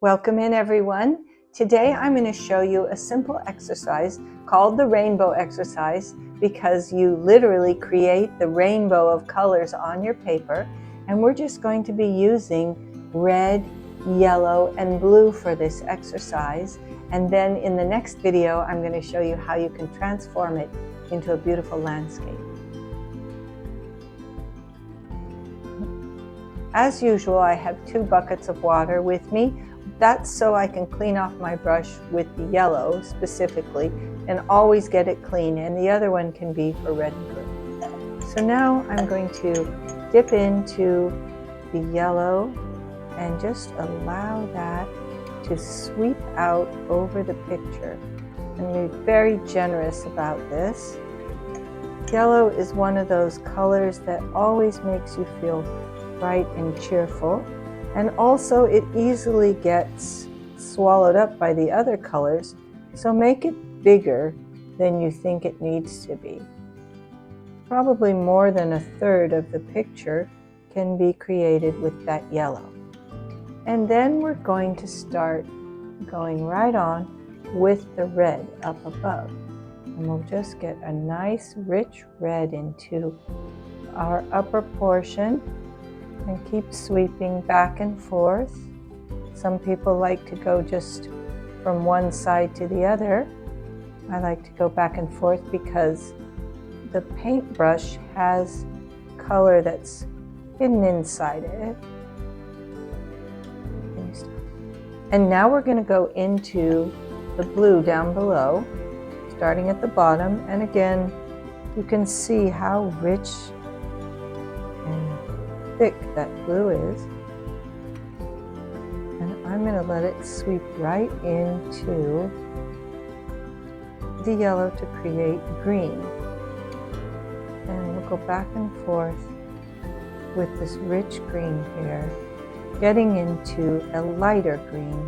Welcome in, everyone. Today I'm going to show you a simple exercise called the rainbow exercise because you literally create the rainbow of colors on your paper, and we're just going to be using red, yellow, and blue for this exercise. And then in the next video I'm going to show you how you can transform it into a beautiful landscape. As usual, I have 2 buckets of water with me. That's so I can clean off my brush with the yellow specifically and always get it clean, and the other one can be for red and blue. So now I'm going to dip into the yellow and just allow that to sweep out over the picture. And be very generous about this. Yellow is one of those colors that always makes you feel bright and cheerful, and also it easily gets swallowed up by the other colors, so make it bigger than you think it needs to be. Probably more than 1/3 of the picture can be created with that yellow. And then we're going to start going right on with the red up above, and we'll just get a nice rich red into our upper portion and keep sweeping back and forth. Some people like to go just from one side to the other. I like to go back and forth because the paintbrush has color that's hidden inside it. And now we're going to go into the blue down below, starting at the bottom. And again, you can see how rich and thick that blue is, and I'm going to let it sweep right into the yellow to create green, and we'll go back and forth with this rich green here, getting into a lighter green.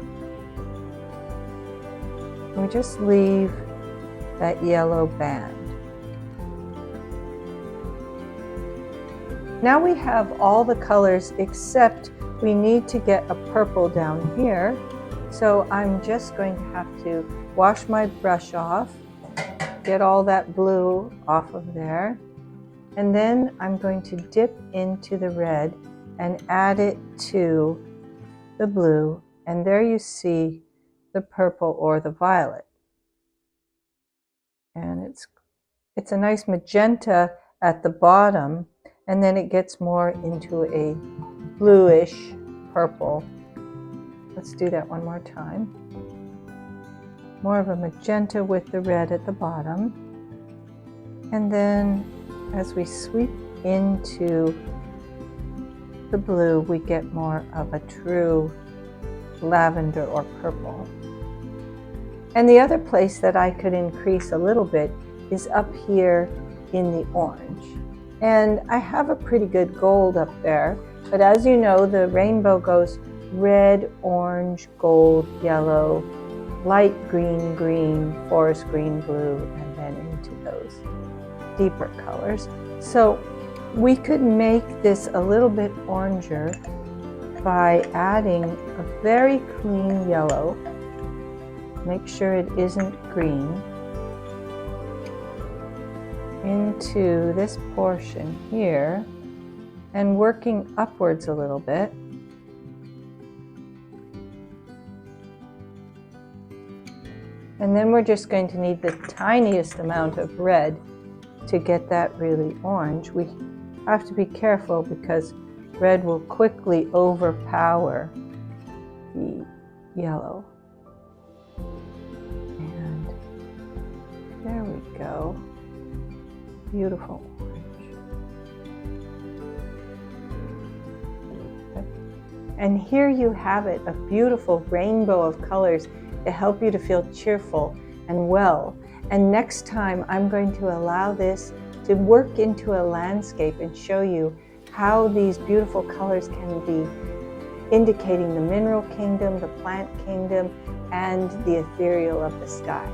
We just leave that yellow band. Now we have all the colors except we need to get a purple down here. So I'm just going to have to wash my brush off, get all that blue off of there, and then I'm going to dip into the red and add it to the blue, and there you see the purple or the violet. And it's a nice magenta at the bottom, and then it gets more into a bluish purple. Let's do that one more time. More of a magenta with the red at the bottom. And then as we sweep into the blue, we get more of a true lavender or purple. And the other place that I could increase a little bit is up here in the orange. And I have a pretty good gold up there, but as you know, the rainbow goes red, orange, gold, yellow, light green, green, forest green, blue, and then into those deeper colors. So we could make this a little bit oranger by adding a very clean yellow. Make sure it isn't green, into this portion here, and working upwards a little bit. And then we're just going to need the tiniest amount of red to get that really orange. We have to be careful because red will quickly overpower the yellow. And there we go. Beautiful orange. And here you have it, a beautiful rainbow of colors to help you to feel cheerful and well. And next time I'm going to allow this to work into a landscape and show you how these beautiful colors can be indicating the mineral kingdom, the plant kingdom, and the ethereal of the sky.